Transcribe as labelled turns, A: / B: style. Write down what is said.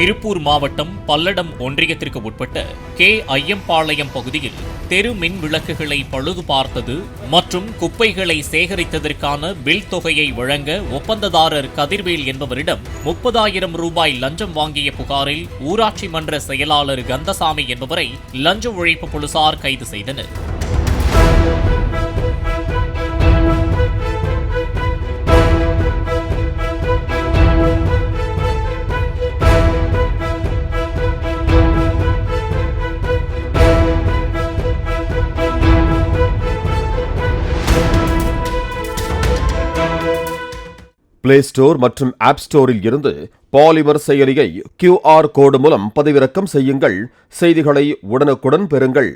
A: திருப்பூர் மாவட்டம் பல்லடம் ஒன்றியத்திற்கு உட்பட்ட கே. ஐயம்பாளையம் பகுதியில் தெரு மின் விளக்குகளை பழுது பார்த்தது மற்றும் குப்பைகளை சேகரித்ததற்கான பில் தொகையை வழங்க ஒப்பந்ததாரர் கதிர்வேல் என்பவரிடம் 30,000 ரூபாய் லஞ்சம் வாங்கிய புகாரில் ஊராட்சி மன்ற செயலாளர் கந்தசாமி என்பவரை லஞ்ச ஒழிப்பு போலீசார் கைது செய்தனர்.
B: பிளே ஸ்டோர் மற்றும் ஆப் ஸ்டோரில் இருந்து பாலிமர் செயலியை QR கோடு மூலம் பதிவிறக்கம் செய்யுங்கள். செய்திகளை உடனுக்குடன் பெறுங்கள்.